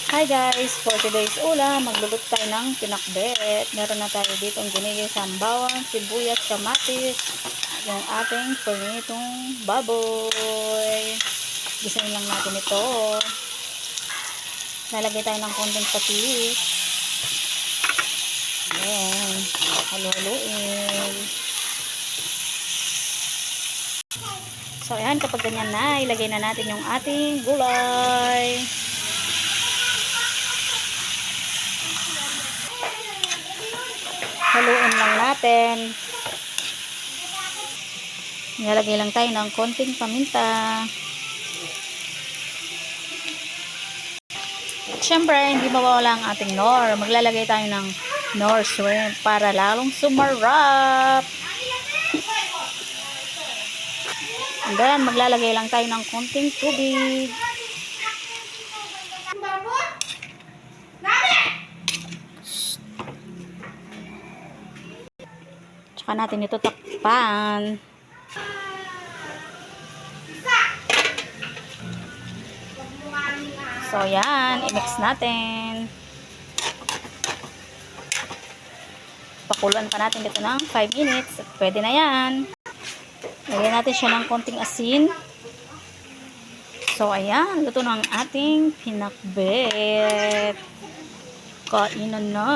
Hi guys! For today's ulam, magluluto tayo ng pinakbet. Meron na tayo dito ang ginigisang bawang, sibuyas, kamatis, at yung ating pernitong baboy. Gisayin lang natin ito. Lalagay tayo ng konting patis. Ayan. Halu-haluin. So ayan, kapag ganyan na, ilagay na natin yung ating gulay. Haluin lang natin. Nilalagay lang tayo ng konting paminta. At syempre, hindi mawawala ang ating Knorr. Maglalagay tayo ng Knorr shrimp para lalong sumarap. And then, maglalagay lang tayo ng konting tubig. Tsaka natin ito takpan. So, yan. I-mix natin. Pakuluan pa natin dito ng 5 minutes. At pwede na yan. Lagyan natin siya ng konting asin. So, ayan. Luto na ang ating pinakbet. Kainan na.